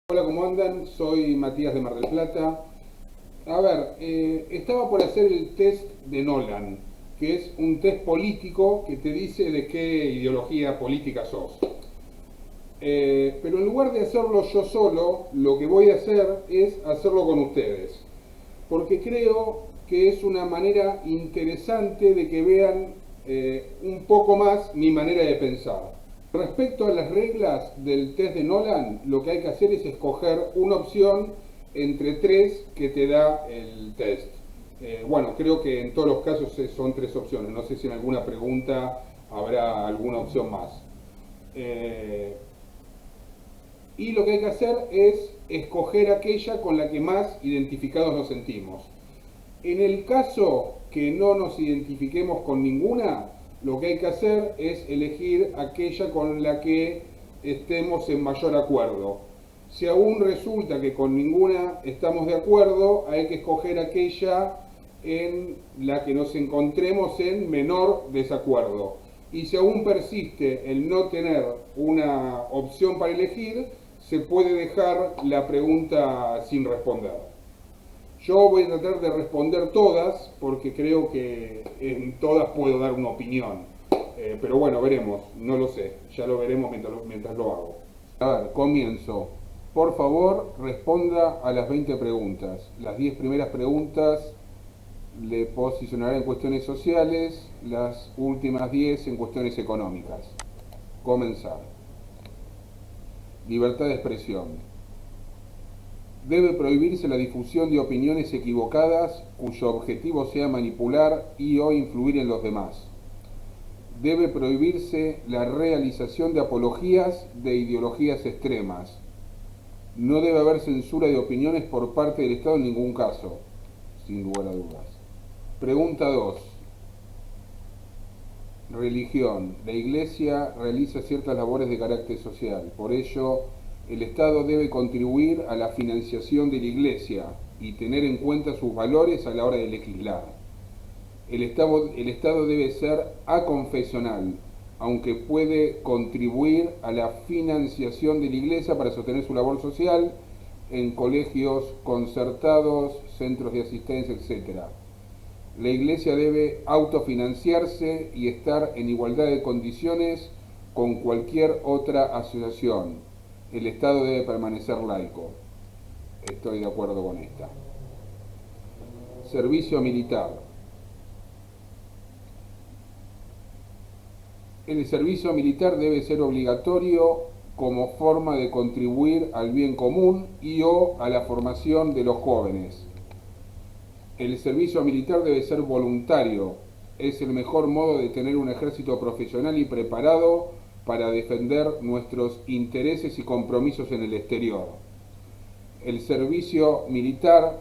Hola, ¿cómo andan? Soy Matías de Mar del Plata. A ver, estaba por hacer el test de Nolan, que es un test político que te dice de qué ideología política sos. Pero en lugar de hacerlo yo solo, lo que voy a hacer es hacerlo con ustedes, porque creo que es una manera interesante de que vean un poco más mi manera de pensar. Respecto a las reglas del test de Nolan, lo que hay que hacer es escoger una opción entre tres que te da el test. Bueno, creo que en todos los casos son tres opciones. No sé si en alguna pregunta habrá alguna opción más. Eh, y lo que hay que hacer es escoger aquella con la que más identificados nos sentimos. En el caso que no nos identifiquemos con ninguna, lo que hay que hacer es elegir aquella con la que estemos en mayor acuerdo. Si aún resulta que con ninguna estamos de acuerdo, hay que escoger aquella en la que nos encontremos en menor desacuerdo. Y si aún persiste el no tener una opción para elegir, se puede dejar la pregunta sin responder. Yo voy a tratar de responder todas porque creo que en todas puedo dar una opinión. Pero bueno, veremos, no lo sé, ya lo veremos mientras lo hago. A ver, comienzo. Por favor, responda a las 20 preguntas. Las 10 primeras preguntas le posicionaré en cuestiones sociales, las últimas 10 en cuestiones económicas. Comenzar. Libertad de expresión. Debe prohibirse la difusión de opiniones equivocadas cuyo objetivo sea manipular y o influir en los demás. Debe prohibirse la realización de apologías de ideologías extremas. No debe haber censura de opiniones por parte del Estado en ningún caso, sin lugar a dudas. Pregunta 2. Religión. La Iglesia realiza ciertas labores de carácter social. Por ello, el Estado debe contribuir a la financiación de la Iglesia y tener en cuenta sus valores a la hora de legislar. El Estado debe ser aconfesional, aunque puede contribuir a la financiación de la Iglesia para sostener su labor social en colegios concertados, centros de asistencia, etc. La Iglesia debe autofinanciarse y estar en igualdad de condiciones con cualquier otra asociación. El Estado debe permanecer laico. Estoy de acuerdo con esta. Servicio militar. El servicio militar debe ser obligatorio como forma de contribuir al bien común y o a la formación de los jóvenes. El servicio militar debe ser voluntario. Es el mejor modo de tener un ejército profesional y preparado para defender nuestros intereses y compromisos en el exterior. El servicio militar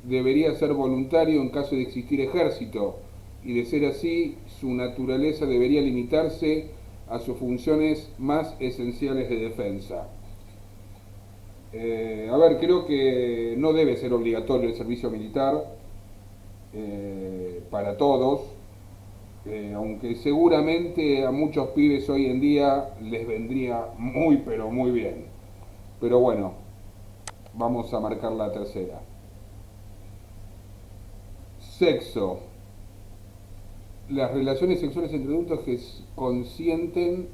debería ser voluntario en caso de existir ejército, y de ser así, su naturaleza debería limitarse a sus funciones más esenciales de defensa. A ver, creo que no debe ser obligatorio el servicio militar para todos, aunque seguramente a muchos pibes hoy en día les vendría muy pero muy bien. Pero bueno, vamos a marcar la tercera. Sexo. Las relaciones sexuales entre adultos que consienten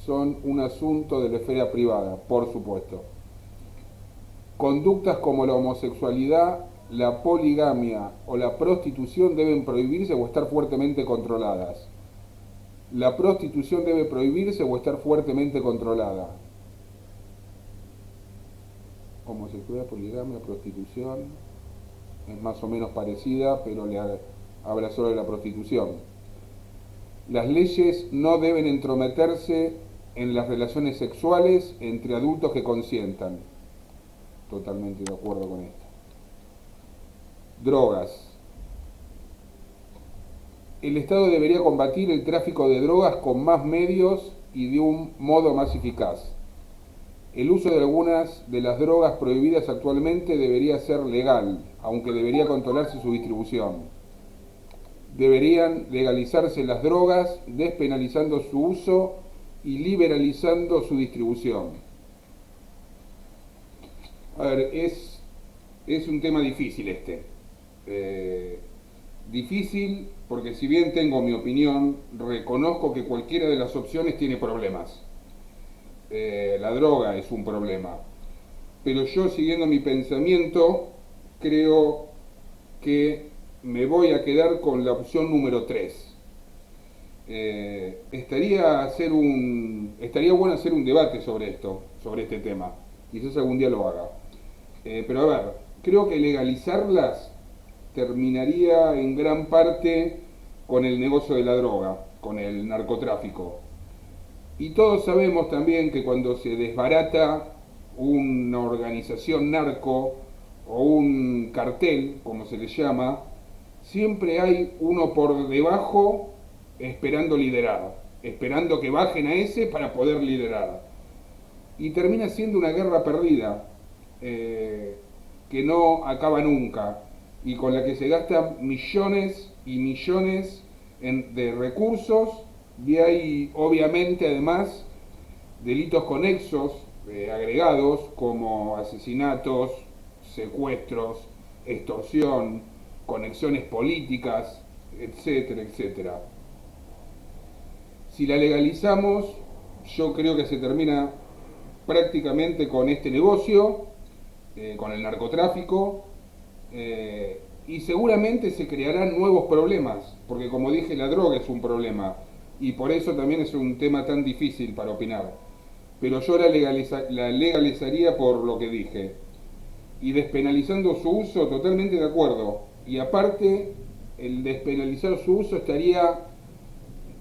son un asunto de la esfera privada, por supuesto. Conductas como la homosexualidad, la poligamia o la prostitución deben prohibirse o estar fuertemente controladas. La prostitución debe prohibirse o estar fuertemente controlada. Homosexualidad, poligamia, prostitución es más o menos parecida, pero le habla solo de la prostitución. Las leyes no deben entrometerse en las relaciones sexuales entre adultos que consientan. Totalmente de acuerdo con esto. Drogas. El Estado debería combatir el tráfico de drogas con más medios y de un modo más eficaz. El uso de algunas de las drogas prohibidas actualmente debería ser legal, aunque debería controlarse su distribución. Deberían legalizarse las drogas, despenalizando su uso y liberalizando su distribución. A ver, es un tema difícil este. Eh, Difícil porque si bien tengo mi opinión, reconozco que cualquiera de las opciones tiene problemas. La droga es un problema. Pero yo, siguiendo mi pensamiento, creo que me voy a quedar con la opción número 3. Estaría bueno hacer un debate sobre esto, sobre este tema. Quizás algún día lo haga. Pero a ver, creo que legalizarlas terminaría en gran parte con el negocio de la droga, con el narcotráfico. Y todos sabemos también que cuando se desbarata una organización narco o un cartel, como se le llama, siempre hay uno por debajo esperando liderar, esperando que bajen a ese para poder liderar. Y termina siendo una guerra perdida, que no acaba nunca y con la que se gastan millones y millones de recursos, y hay obviamente además delitos conexos, agregados, como asesinatos, secuestros, extorsión, conexiones políticas, etcétera, etcétera. Si la legalizamos, yo creo que se termina prácticamente con este negocio, con el narcotráfico, y seguramente se crearán nuevos problemas, porque como dije, la droga es un problema, y por eso también es un tema tan difícil para opinar. Pero yo la legalizaría por lo que dije. Y despenalizando su uso, totalmente de acuerdo. Y aparte, el despenalizar su uso estaría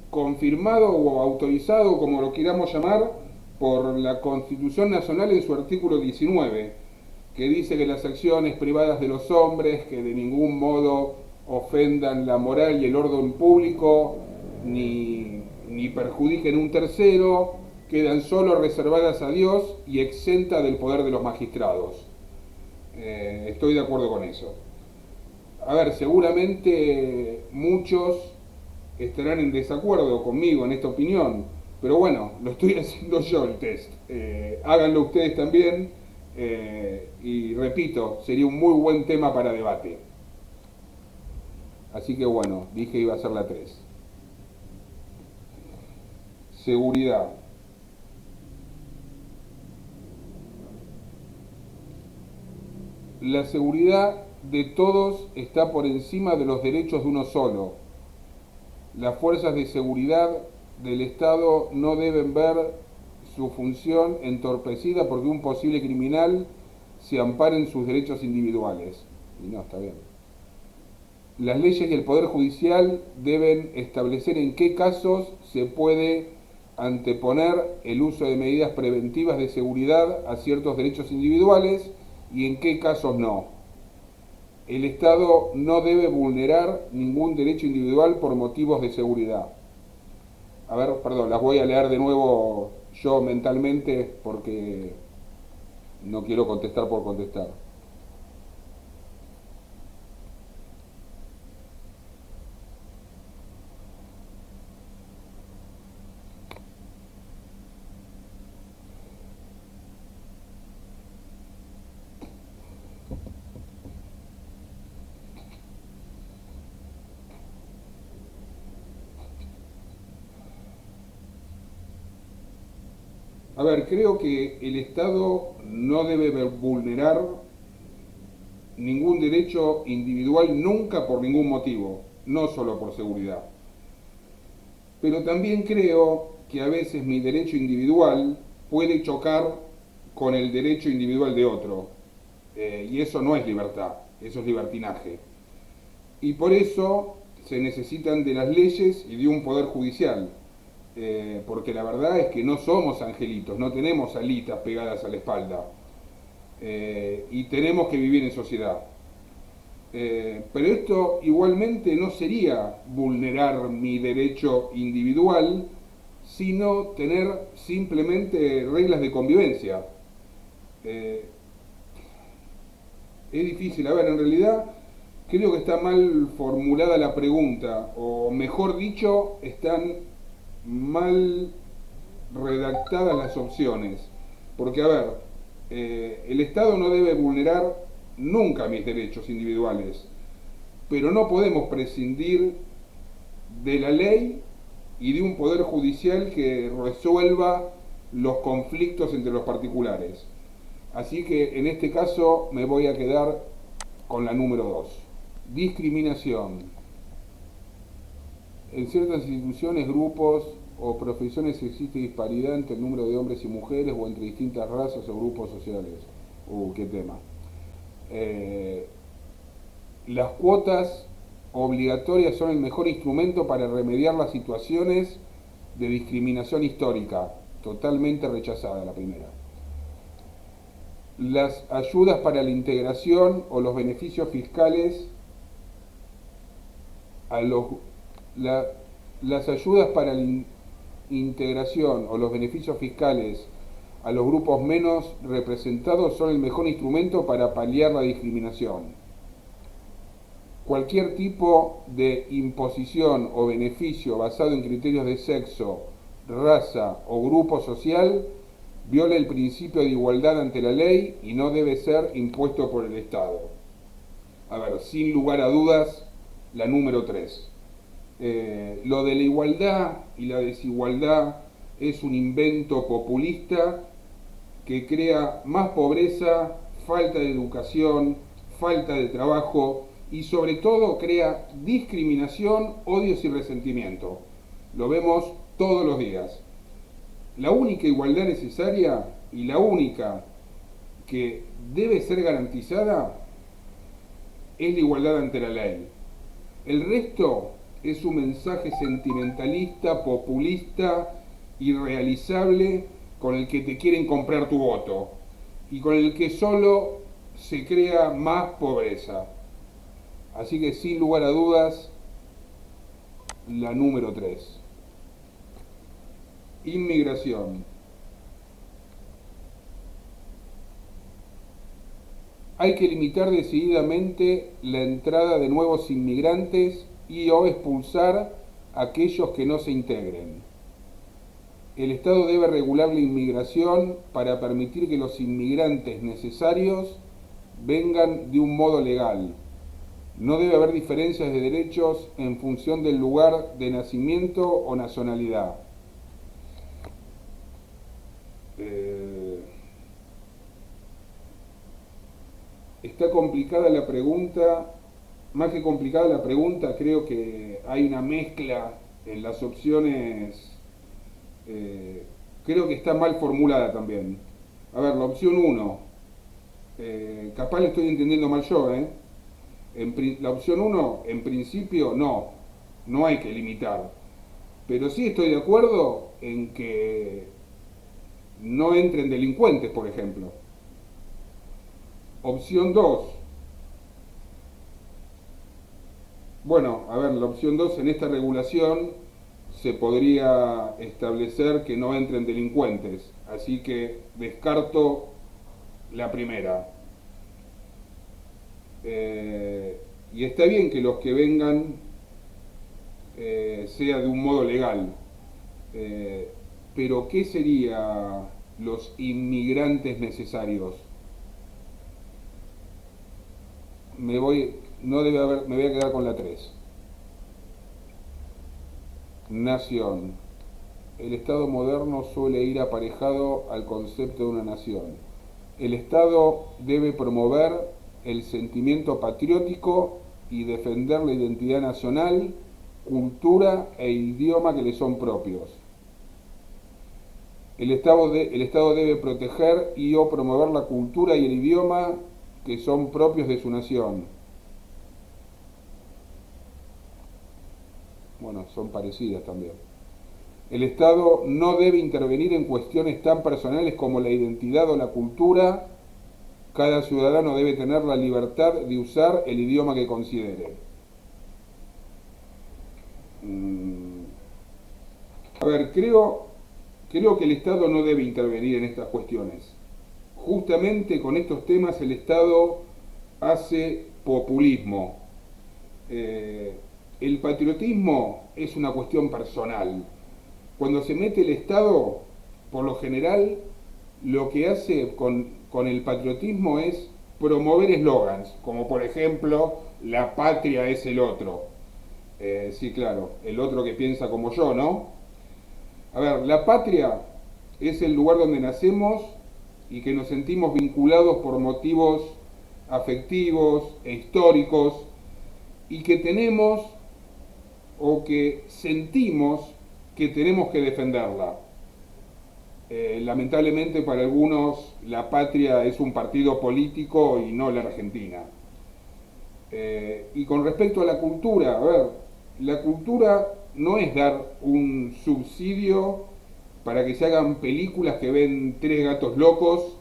confirmado o autorizado, como lo queramos llamar, por la Constitución Nacional en su artículo 19, que dice que las acciones privadas de los hombres, que de ningún modo ofendan la moral y el orden público, ni perjudiquen un tercero, quedan solo reservadas a Dios y exentas del poder de los magistrados. Estoy de acuerdo con eso. A ver, seguramente muchos estarán en desacuerdo conmigo en esta opinión, pero bueno, lo estoy haciendo yo el test. Háganlo ustedes también, y repito, sería un muy buen tema para debate. Así que bueno, dije iba a ser la 3. Seguridad. La seguridad de todos está por encima de los derechos de uno solo. Las fuerzas de seguridad del Estado no deben ver su función entorpecida porque un posible criminal se ampare en sus derechos individuales. Y no, está bien. Las leyes y el Poder Judicial deben establecer en qué casos se puede anteponer el uso de medidas preventivas de seguridad a ciertos derechos individuales y en qué casos no. El Estado no debe vulnerar ningún derecho individual por motivos de seguridad. A ver, perdón, las voy a leer de nuevo yo mentalmente porque no quiero contestar por contestar. A ver, creo que el Estado no debe vulnerar ningún derecho individual nunca por ningún motivo, no solo por seguridad. Pero también creo que a veces mi derecho individual puede chocar con el derecho individual de otro. Y eso no es libertad, eso es libertinaje. Y por eso se necesitan de las leyes y de un poder judicial. Porque la verdad es que no somos angelitos, no tenemos alitas pegadas a la espalda. Y tenemos que vivir en sociedad. Pero esto igualmente no sería vulnerar mi derecho individual, sino tener simplemente reglas de convivencia. Eh, es difícil, a ver, en realidad creo que está mal formulada la pregunta, o mejor dicho, están mal redactadas las opciones. Porque, a ver, el Estado no debe vulnerar nunca mis derechos individuales, pero no podemos prescindir de la ley y de un poder judicial que resuelva los conflictos entre los particulares. Así que en este caso me voy a quedar con la número 2. Discriminación. En ciertas instituciones, grupos o profesiones existe disparidad entre el número de hombres y mujeres o entre distintas razas o grupos sociales. Qué tema. Las cuotas obligatorias son el mejor instrumento para remediar las situaciones de discriminación histórica. Totalmente rechazada la primera. Las ayudas para la integración o los beneficios fiscales a los las ayudas para la integración o los beneficios fiscales a los grupos menos representados son el mejor instrumento para paliar la discriminación. Cualquier tipo de imposición o beneficio basado en criterios de sexo, raza o grupo social viola el principio de igualdad ante la ley y no debe ser impuesto por el Estado. A ver, sin lugar a dudas, la número 3. Lo de la igualdad y la desigualdad es un invento populista que crea más pobreza, falta de educación, falta de trabajo y sobre todo crea discriminación, odios y resentimiento. Lo vemos todos los días. La única igualdad necesaria y la única que debe ser garantizada es la igualdad ante la ley. El resto es un mensaje sentimentalista, populista, irrealizable, con el que te quieren comprar tu voto y con el que solo se crea más pobreza. Así que sin lugar a dudas, la número 3. Inmigración. Hay que limitar decididamente la entrada de nuevos inmigrantes y o expulsar a aquellos que no se integren. El Estado debe regular la inmigración para permitir que los inmigrantes necesarios vengan de un modo legal. No debe haber diferencias de derechos en función del lugar de nacimiento o nacionalidad. Está complicada la pregunta, más que complicada la pregunta, creo que hay una mezcla en las opciones, creo que está mal formulada también. A ver, la opción 1, capaz le estoy entendiendo mal yo, la opción 1, en principio, no hay que limitar. Pero sí estoy de acuerdo en que no entren delincuentes, por ejemplo. Opción 2. Bueno, a ver, la opción 2, en esta regulación se podría establecer que no entren delincuentes. Así que descarto la primera. Y está bien que los que vengan sea de un modo legal. Pero ¿qué serían los inmigrantes necesarios? Me voy a quedar con la 3. Nación. El Estado moderno suele ir aparejado al concepto de una nación. El Estado debe promover el sentimiento patriótico y defender la identidad nacional, cultura e idioma que le son propios. El Estado debe proteger y o promover la cultura y el idioma que son propios de su nación. Bueno, son parecidas también. El Estado no debe intervenir en cuestiones tan personales como la identidad o la cultura. Cada ciudadano debe tener la libertad de usar el idioma que considere. A ver, creo que el Estado no debe intervenir en estas cuestiones. Justamente con estos temas el Estado hace populismo. El patriotismo es una cuestión personal. Cuando se mete el Estado, por lo general, lo que hace con el patriotismo es promover eslogans, como por ejemplo, la patria es el otro. Sí, claro, el otro que piensa como yo, ¿no? A ver, la patria es el lugar donde nacemos y que nos sentimos vinculados por motivos afectivos e históricos y que tenemos o que sentimos que tenemos que defenderla. Lamentablemente para algunos la patria es un partido político y no la Argentina. Y con respecto a la cultura, a ver, la cultura no es dar un subsidio para que se hagan películas que ven tres gatos locos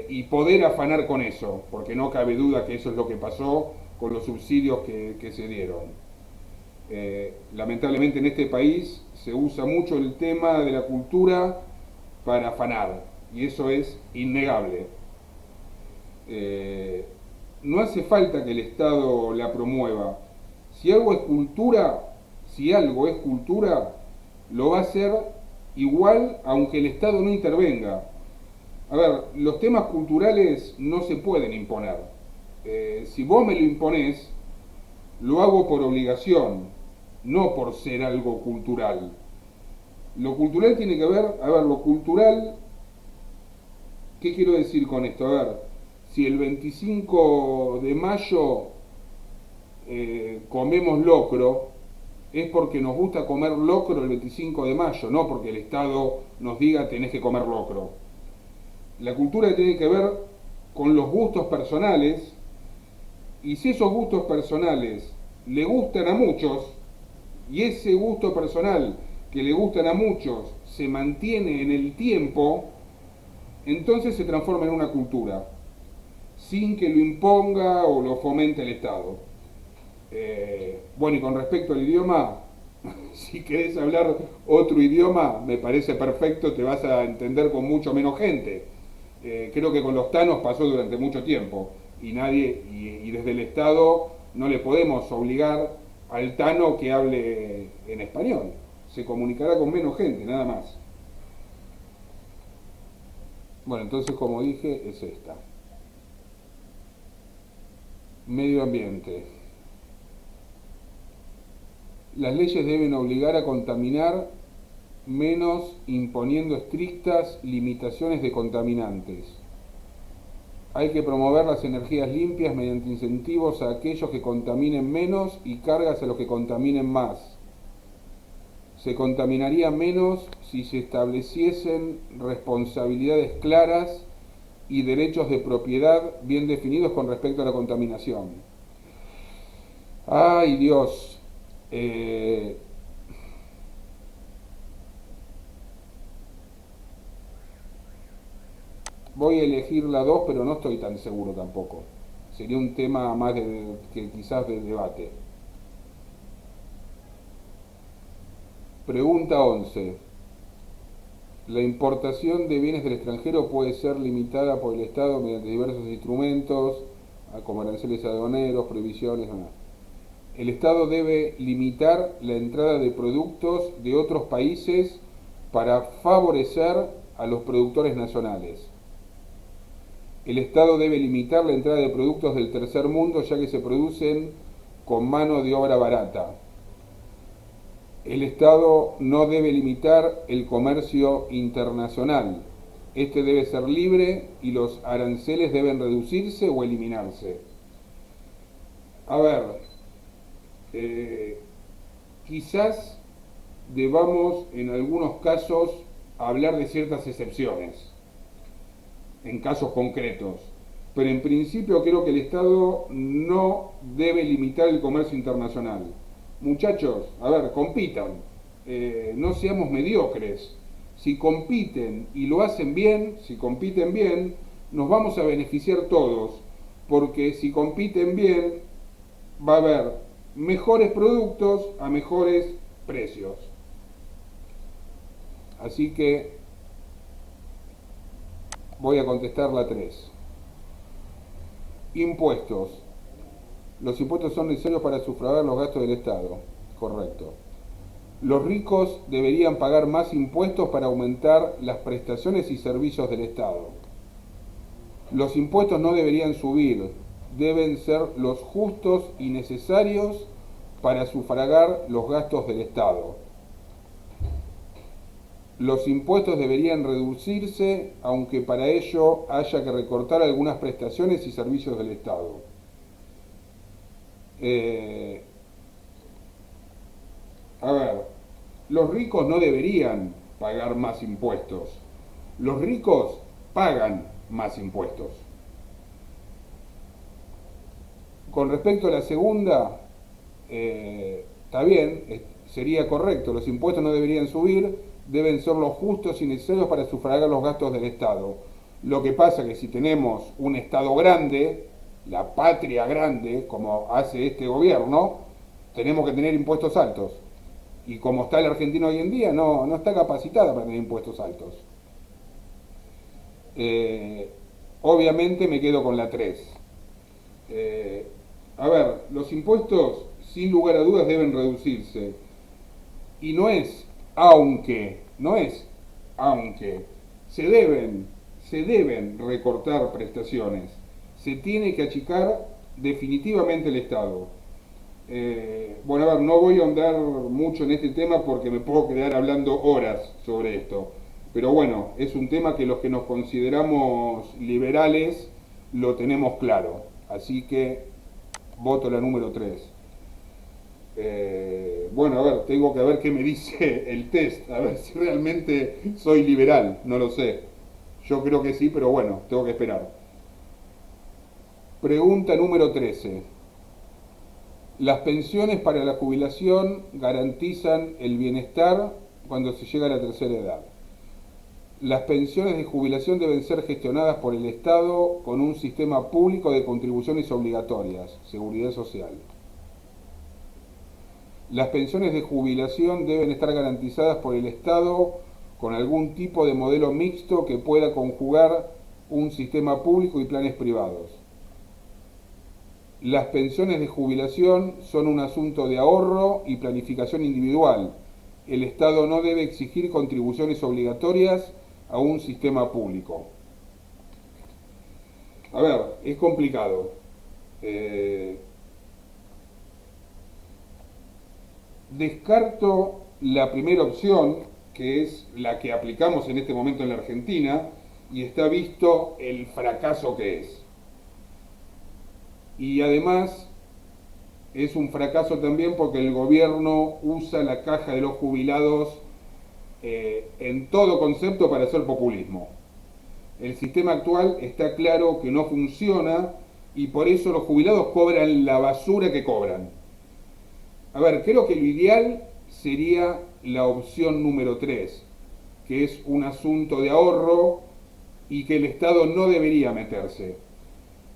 y poder afanar con eso, porque no cabe duda que eso es lo que pasó con los subsidios que se dieron. Lamentablemente en este país se usa mucho el tema de la cultura para afanar, y eso es innegable. Eh, no hace falta que el Estado la promueva. Si algo es cultura, si algo es cultura, lo va a hacer igual aunque el Estado no intervenga. A ver, los temas culturales no se pueden imponer. Si vos me lo imponés, lo hago por obligación, no por ser algo cultural. Lo cultural tiene que ver, a ver, lo cultural, ¿qué quiero decir con esto? A ver, si el 25 de mayo comemos locro, es porque nos gusta comer locro el 25 de mayo, no porque el Estado nos diga tenés que comer locro. La cultura tiene que ver con los gustos personales, y si esos gustos personales le gustan a muchos, y ese gusto personal que le gustan a muchos se mantiene en el tiempo, entonces se transforma en una cultura, sin que lo imponga o lo fomente el Estado. Bueno, y con respecto al idioma, si querés hablar otro idioma, me parece perfecto, te vas a entender con mucho menos gente. Creo que con los tanos pasó durante mucho tiempo y nadie, y desde el Estado no le podemos obligar al tano que hable en español. Se comunicará con menos gente, nada más. Bueno, entonces como dije, es esta. Medio ambiente. Las leyes deben obligar a contaminar menos imponiendo estrictas limitaciones de contaminantes. Hay que promover las energías limpias mediante incentivos a aquellos que contaminen menos y cargas a los que contaminen más. Se contaminaría menos si se estableciesen responsabilidades claras y derechos de propiedad bien definidos con respecto a la contaminación. Ay Dios, voy a elegir la 2, pero no estoy tan seguro tampoco. Sería un tema más que quizás de debate. Pregunta 11. La importación de bienes del extranjero puede ser limitada por el Estado mediante diversos instrumentos, como aranceles aduaneros, prohibiciones. El Estado debe limitar la entrada de productos de otros países para favorecer a los productores nacionales. El Estado debe limitar la entrada de productos del tercer mundo ya que se producen con mano de obra barata. El Estado no debe limitar el comercio internacional. Este debe ser libre y los aranceles deben reducirse o eliminarse. A ver, quizás debamos en algunos casos hablar de ciertas excepciones, en casos concretos, pero en principio creo que el Estado no debe limitar el comercio internacional. Muchachos, a ver, compitan, no seamos mediocres. Si compiten y lo hacen bien, si compiten bien, nos vamos a beneficiar todos, porque si compiten bien, va a haber mejores productos a mejores precios. Así que voy a contestar la 3. Impuestos. Los impuestos son necesarios para sufragar los gastos del Estado. Correcto. Los ricos deberían pagar más impuestos para aumentar las prestaciones y servicios del Estado. Los impuestos no deberían subir, deben ser los justos y necesarios para sufragar los gastos del Estado. Los impuestos deberían reducirse, aunque para ello haya que recortar algunas prestaciones y servicios del Estado. A ver, los ricos no deberían pagar más impuestos. Los ricos pagan más impuestos. Con respecto a la segunda, está bien, sería correcto, los impuestos no deberían subir, deben ser los justos y necesarios para sufragar los gastos del Estado. Lo que pasa es que si tenemos un Estado grande, la patria grande, como hace este gobierno, tenemos que tener impuestos altos. Y como está el argentino hoy en día, no está capacitada para tener impuestos altos. Obviamente me quedo con la 3. A ver, los impuestos sin lugar a dudas deben reducirse. Y no es aunque, se deben recortar prestaciones. Se tiene que achicar definitivamente el Estado. Bueno, a ver, no voy a ahondar mucho en este tema porque me puedo quedar hablando horas sobre esto. Pero bueno, es un tema que los que nos consideramos liberales lo tenemos claro. Así que voto la número 3. Bueno, a ver, tengo que ver qué me dice el test, a ver si realmente soy liberal, no lo sé. Yo creo que sí, pero bueno, tengo que esperar. Pregunta número 13. Las pensiones para la jubilación garantizan el bienestar cuando se llega a la tercera edad. Las pensiones de jubilación deben ser gestionadas por el Estado con un sistema público de contribuciones obligatorias, seguridad social. Las pensiones de jubilación deben estar garantizadas por el Estado con algún tipo de modelo mixto que pueda conjugar un sistema público y planes privados. Las pensiones de jubilación son un asunto de ahorro y planificación individual. El Estado no debe exigir contribuciones obligatorias a un sistema público. A ver, es complicado. Descarto la primera opción, que es la que aplicamos en este momento en la Argentina, y está visto el fracaso que es. Y además es un fracaso también porque el gobierno usa la caja de los jubilados en todo concepto para hacer populismo. El sistema actual está claro que no funciona y por eso los jubilados cobran la basura que cobran. A ver, creo que lo ideal sería la opción número 3, que es un asunto de ahorro y que el Estado no debería meterse.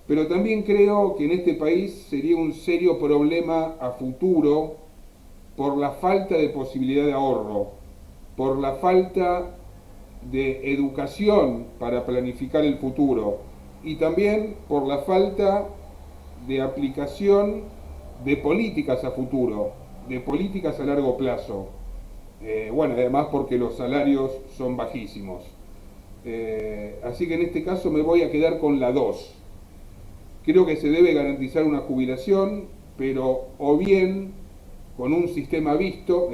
Pero también creo que en este país sería un serio problema a futuro por la falta de posibilidad de ahorro, por la falta de educación para planificar el futuro y también por la falta de aplicación de políticas a futuro, de políticas a largo plazo. Bueno, además porque los salarios son bajísimos. Así que en este caso me voy a quedar con la 2. Creo que se debe garantizar una jubilación, pero o bien con un sistema mixto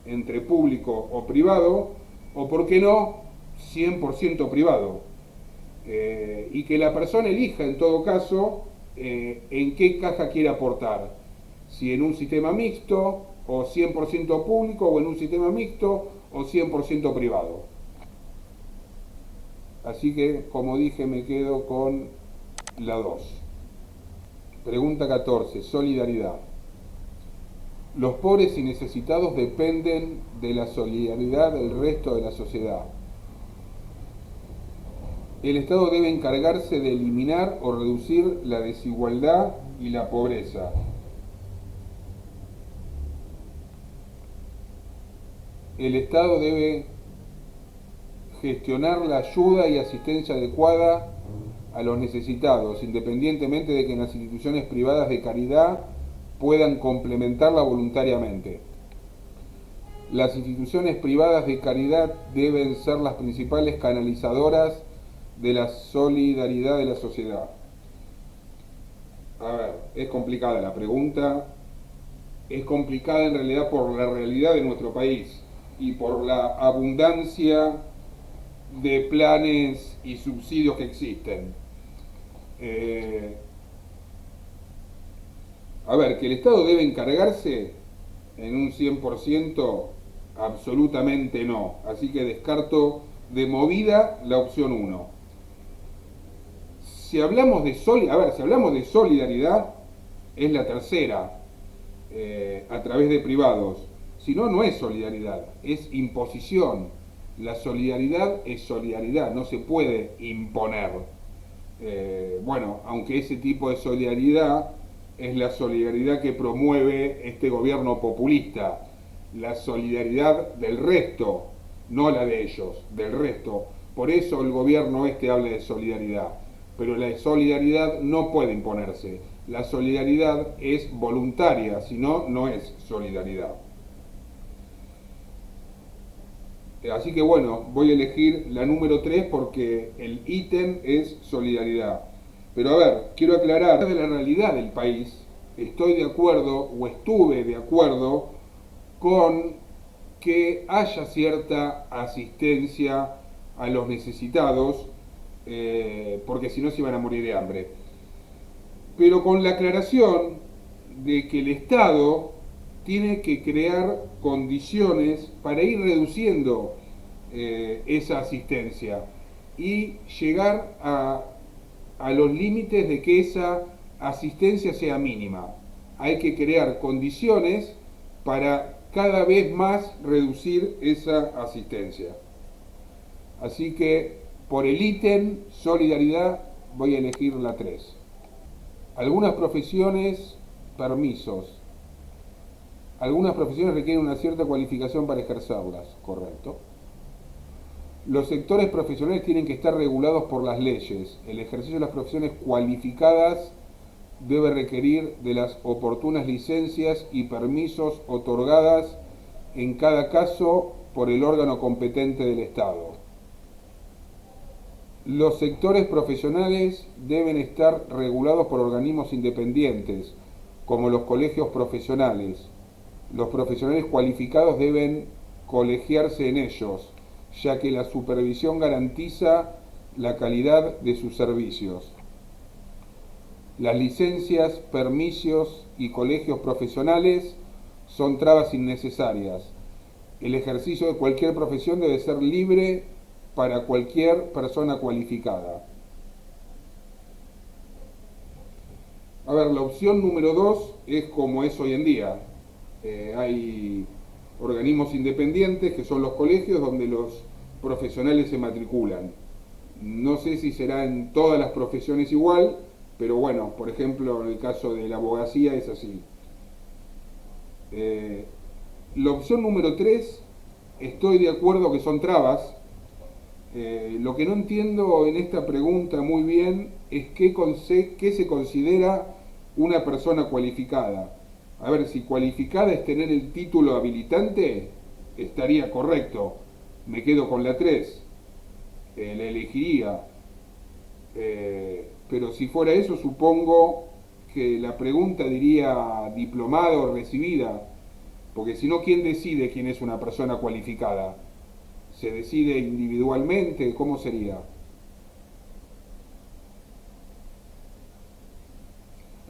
entre público o privado, o por qué no, 100% privado. Y que la persona elija en todo caso en qué caja quiere aportar, si en un sistema mixto o 100% público, o en un sistema mixto o 100% privado. Así que, como dije, me quedo con la 2. Pregunta 14. Solidaridad. Los pobres y necesitados dependen de la solidaridad del resto de la sociedad. El Estado debe encargarse de eliminar o reducir la desigualdad y la pobreza. El Estado debe gestionar la ayuda y asistencia adecuada a los necesitados, independientemente de que las instituciones privadas de caridad puedan complementarla voluntariamente. Las instituciones privadas de caridad deben ser las principales canalizadoras de la solidaridad de la sociedad. A ver, es complicada la pregunta, es complicada en realidad por la realidad de nuestro país y por la abundancia de planes y subsidios que existen. A ver, que el Estado debe encargarse en un 100%, absolutamente no. Así que descarto de movida la opción 1. Si hablamos de si hablamos de solidaridad, es la tercera, a través de privados. Si no, no es solidaridad, es imposición. La solidaridad es solidaridad, no se puede imponer. Bueno, aunque ese tipo de solidaridad es la solidaridad que promueve este gobierno populista, la solidaridad del resto, no la de ellos, del resto. Por eso el gobierno este habla de solidaridad, pero la solidaridad no puede imponerse. La solidaridad es voluntaria, si no, no es solidaridad. Así que bueno, voy a elegir la número 3 porque el ítem es solidaridad. Pero a ver, quiero aclarar de la realidad del país, estoy de acuerdo o estuve de acuerdo con que haya cierta asistencia a los necesitados, porque si no se iban a morir de hambre. Pero con la aclaración de que el Estado tiene que crear condiciones para ir reduciendo esa asistencia y llegar a los límites de que esa asistencia sea mínima. Hay que crear condiciones para cada vez más reducir esa asistencia. Así que por el ítem solidaridad voy a elegir la 3. Algunas profesiones, permisos. Algunas profesiones requieren una cierta cualificación para ejercerlas, correcto. Los sectores profesionales tienen que estar regulados por las leyes. El ejercicio de las profesiones cualificadas debe requerir de las oportunas licencias y permisos otorgadas en cada caso por el órgano competente del Estado. Los sectores profesionales deben estar regulados por organismos independientes, como los colegios profesionales. Los profesionales cualificados deben colegiarse en ellos, ya que la supervisión garantiza la calidad de sus servicios. Las licencias, permisos y colegios profesionales son trabas innecesarias. El ejercicio de cualquier profesión debe ser libre para cualquier persona cualificada. A ver, la opción número 2 es como es hoy en día. Hay organismos independientes que son los colegios donde los profesionales se matriculan. No sé si será en todas las profesiones igual, pero bueno, por ejemplo, en el caso de la abogacía es así. La opción número 3, estoy de acuerdo que son trabas. Lo que no entiendo en esta pregunta muy bien es qué se considera una persona cualificada. A ver, si cualificada es tener el título habilitante, estaría correcto. Me quedo con la 3, la elegiría. Pero si fuera eso, supongo que la pregunta diría diplomada o recibida, porque si no, ¿quién decide quién es una persona cualificada? ¿Se decide individualmente? ¿Cómo sería?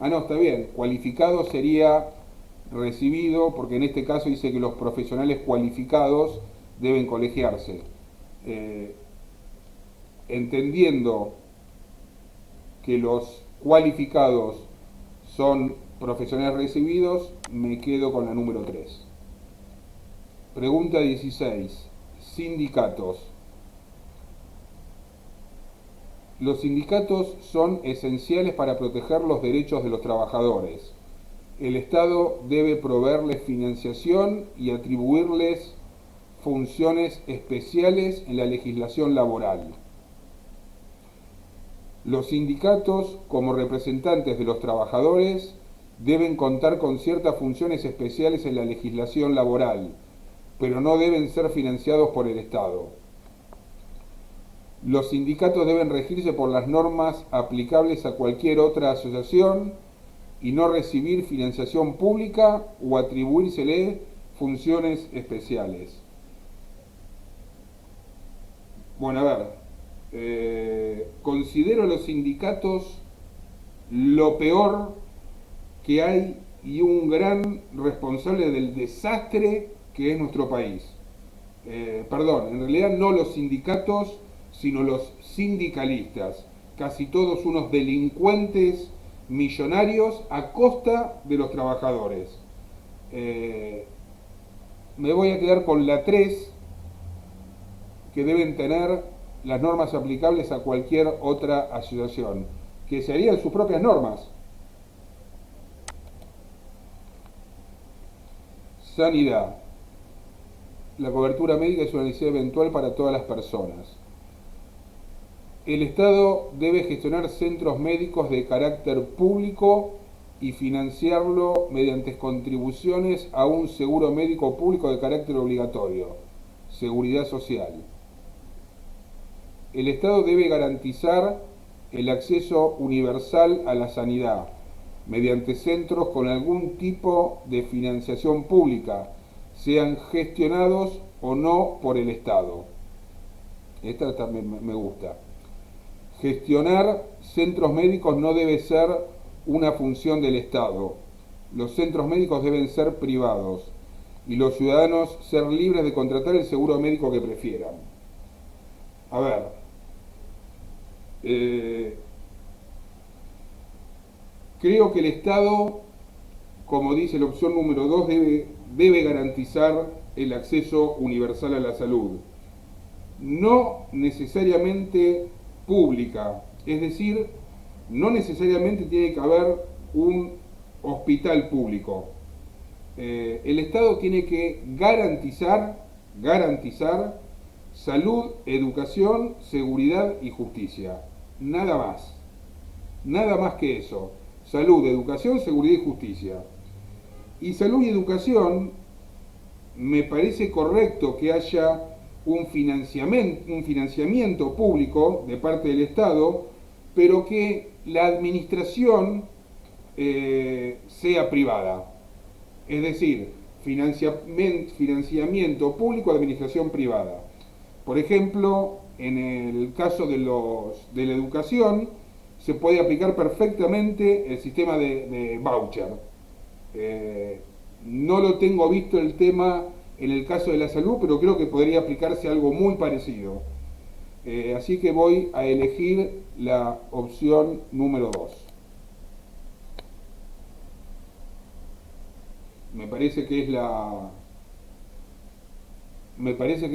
Ah, no, está bien. Cualificado sería recibido, porque en este caso dice que los profesionales cualificados deben colegiarse. Eh, Entendiendo que los cualificados son profesionales recibidos, me quedo con la número 3. Pregunta 16. Sindicatos. Los sindicatos son esenciales para proteger los derechos de los trabajadores. El Estado debe proveerles financiación y atribuirles funciones especiales en la legislación laboral. Los sindicatos, como representantes de los trabajadores, deben contar con ciertas funciones especiales en la legislación laboral, pero no deben ser financiados por el Estado. Los sindicatos deben regirse por las normas aplicables a cualquier otra asociación y no recibir financiación pública o atribuírsele funciones especiales. Bueno, a ver, considero los sindicatos lo peor que hay y un gran responsable del desastre que es nuestro país. Perdón, en realidad no los sindicatos, sino los sindicalistas, casi todos unos delincuentes millonarios a costa de los trabajadores. Me voy a quedar con la 3, que deben tener las normas aplicables a cualquier otra asociación, que serían sus propias normas. Sanidad. La cobertura médica es una necesidad eventual para todas las personas. El Estado debe gestionar centros médicos de carácter público y financiarlo mediante contribuciones a un seguro médico público de carácter obligatorio, seguridad social. El Estado debe garantizar el acceso universal a la sanidad mediante centros con algún tipo de financiación pública, sean gestionados o no por el Estado. Esta también me gusta. Gestionar centros médicos no debe ser una función del Estado. Los centros médicos deben ser privados y los ciudadanos ser libres de contratar el seguro médico que prefieran. A ver, creo que el Estado, como dice la opción número 2, debe garantizar el acceso universal a la salud. No necesariamente pública, es decir, no necesariamente tiene que haber un hospital público. El Estado tiene que garantizar salud, educación, seguridad y justicia. Nada más que eso. Salud, educación, seguridad y justicia. Y salud y educación, me parece correcto que haya un financiamiento público de parte del Estado, pero que la administración sea privada. Es decir, financiamiento público, administración privada. Por ejemplo, en el caso de la educación, se puede aplicar perfectamente el sistema de voucher. No lo tengo visto el tema en el caso de la salud, pero creo que podría aplicarse algo muy parecido. Así que voy a elegir la opción número 2. Me parece que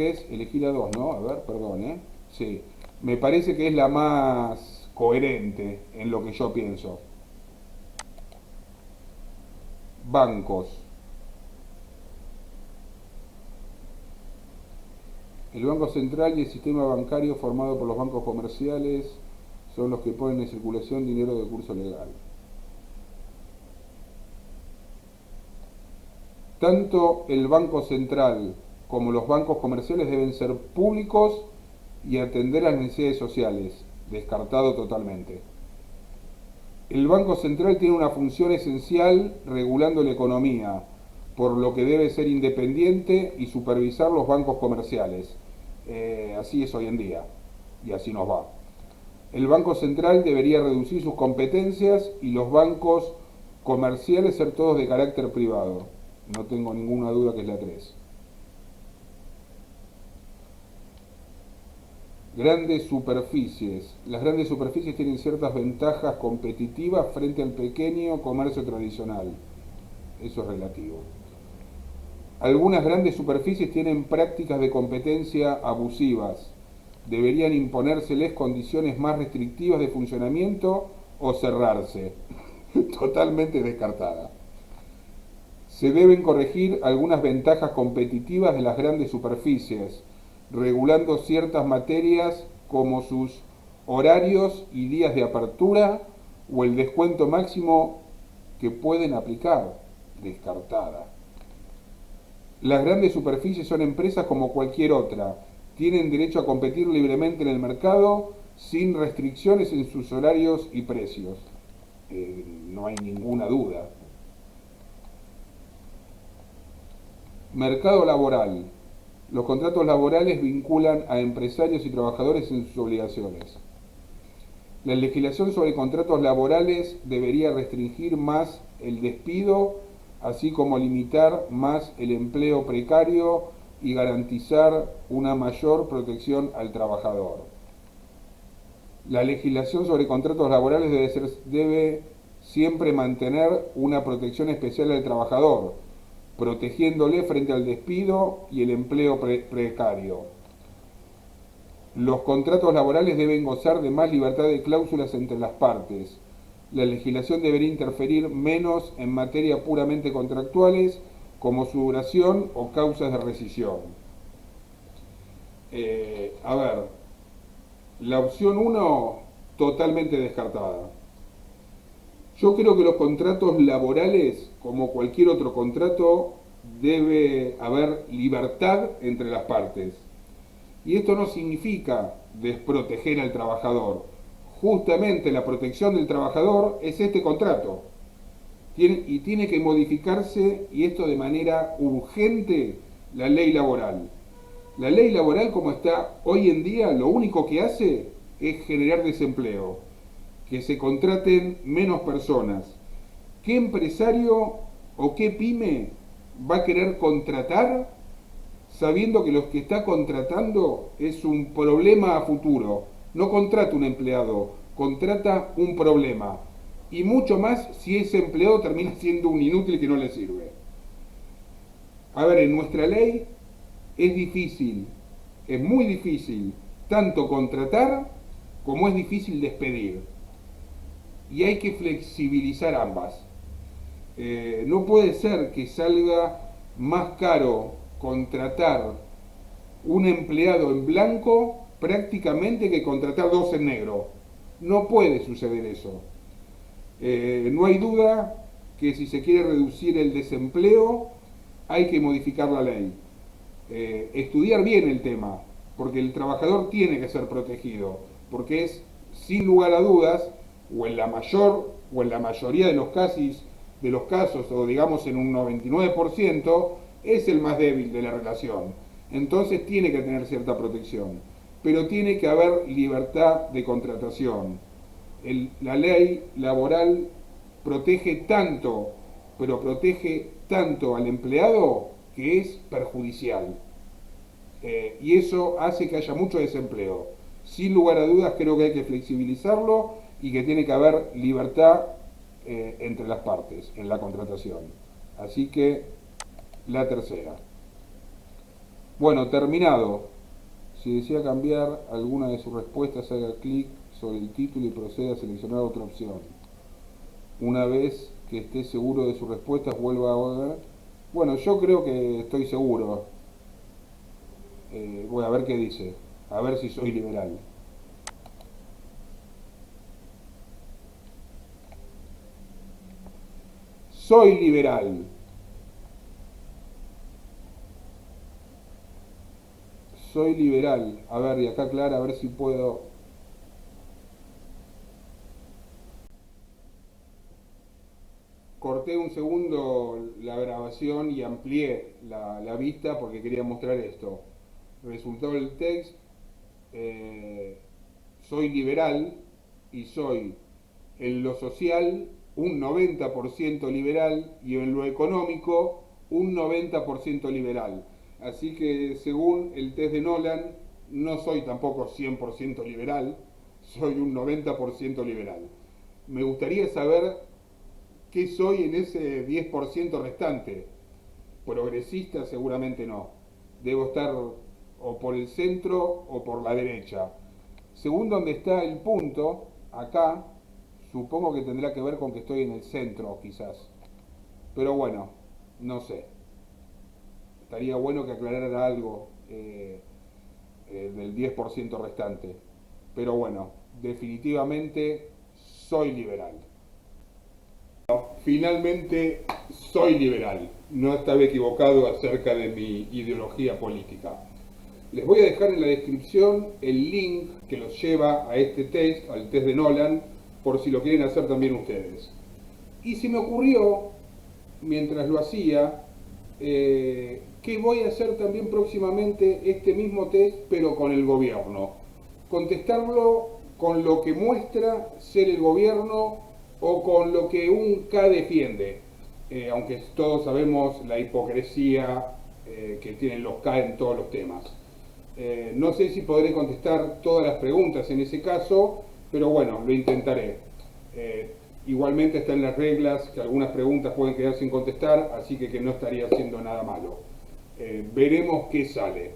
es elegí la 2, ¿no? A ver, perdón, ¿eh? Sí. Me parece que es la más coherente en lo que yo pienso. Bancos. El Banco Central y el sistema bancario formado por los bancos comerciales son los que ponen en circulación dinero de curso legal. Tanto el Banco Central como los bancos comerciales deben ser públicos y atender a las necesidades sociales, descartado totalmente. El Banco Central tiene una función esencial regulando la economía, por lo que debe ser independiente y supervisar los bancos comerciales. Así es hoy en día, y así nos va. El Banco Central debería reducir sus competencias y los bancos comerciales ser todos de carácter privado. No tengo ninguna duda que es la 3. Grandes superficies. Las grandes superficies tienen ciertas ventajas competitivas frente al pequeño comercio tradicional. Eso es relativo. Algunas grandes superficies tienen prácticas de competencia abusivas. Deberían imponérseles condiciones más restrictivas de funcionamiento o cerrarse. Totalmente descartada. Se deben corregir algunas ventajas competitivas de las grandes superficies, regulando ciertas materias como sus horarios y días de apertura o el descuento máximo que pueden aplicar. Descartada. Las grandes superficies son empresas como cualquier otra. Tienen derecho a competir libremente en el mercado sin restricciones en sus horarios y precios. No hay ninguna duda. Mercado laboral. Los contratos laborales vinculan a empresarios y trabajadores en sus obligaciones. La legislación sobre contratos laborales debería restringir más el despido, así como limitar más el empleo precario y garantizar una mayor protección al trabajador. La legislación sobre contratos laborales debe siempre mantener una protección especial al trabajador, protegiéndole frente al despido y el empleo precario. Los contratos laborales deben gozar de más libertad de cláusulas entre las partes. La legislación debería interferir menos en materia puramente contractuales, como su duración o causas de rescisión. A ver, la opción 1 totalmente descartada. Yo creo que los contratos laborales, como cualquier otro contrato, debe haber libertad entre las partes. Y esto no significa desproteger al trabajador. Justamente la protección del trabajador es este contrato. Y tiene que modificarse, y esto de manera urgente, la ley laboral. La ley laboral como está hoy en día, lo único que hace es generar desempleo, que se contraten menos personas. ¿Qué empresario o qué pyme va a querer contratar sabiendo que los que está contratando es un problema a futuro? No contrata un empleado, contrata un problema. Y mucho más si ese empleado termina siendo un inútil que no le sirve. A ver, en nuestra ley es difícil, es muy difícil, tanto contratar como es difícil despedir. Y hay que flexibilizar ambas. No puede ser que salga más caro contratar un empleado en blanco prácticamente que contratar dos en negro. No puede suceder eso. No hay duda que si se quiere reducir el desempleo hay que modificar la ley. Estudiar bien el tema, porque el trabajador tiene que ser protegido, porque es, sin lugar a dudas, o en la mayoría de los casos, o digamos en un 99%, es el más débil de la relación. Entonces tiene que tener cierta protección, pero tiene que haber libertad de contratación. La ley laboral protege tanto, pero protege tanto al empleado que es perjudicial. Y eso hace que haya mucho desempleo. Sin lugar a dudas creo que hay que flexibilizarlo y que tiene que haber libertad entre las partes en la contratación. Así que la tercera. Bueno, terminado. Si desea cambiar alguna de sus respuestas, haga clic sobre el título y proceda a seleccionar otra opción. Una vez que esté seguro de sus respuestas, vuelva a ver. Bueno, yo creo que estoy seguro. Voy a ver qué dice. A ver si soy liberal. Soy liberal. Soy liberal. A ver, y acá Clara, a ver si puedo. Corté un segundo la grabación y amplié la vista porque quería mostrar esto. Resultado del test, soy liberal y soy en lo social un 90% liberal y en lo económico un 90% liberal. Así que según el test de Nolan, no soy tampoco 100% liberal, soy un 90% liberal. Me gustaría saber qué soy en ese 10% restante. Progresista seguramente no. Debo estar o por el centro o por la derecha. Según donde está el punto, acá, supongo que tendrá que ver con que estoy en el centro, quizás. Pero bueno, no sé. Estaría bueno que aclarara algo del 10% restante. Pero bueno, definitivamente soy liberal. Finalmente, soy liberal. no estaba equivocado acerca de mi ideología política. Les voy a dejar en la descripción el link que los lleva a este test, al test de Nolan, por si lo quieren hacer también ustedes. Y se me ocurrió, mientras lo hacía, que voy a hacer también próximamente este mismo test, pero con el gobierno. Contestarlo con lo que muestra ser el gobierno o con lo que un K defiende, aunque todos sabemos la hipocresía que tienen los K en todos los temas. No sé si podré contestar todas las preguntas en ese caso, pero bueno, lo intentaré. Igualmente está en las reglas que algunas preguntas pueden quedar sin contestar, así que no estaría haciendo nada malo. Veremos qué sale.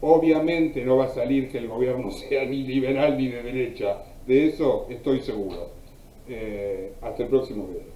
Obviamente no va a salir que el gobierno sea ni liberal ni de derecha, de eso estoy seguro. Hasta el próximo video.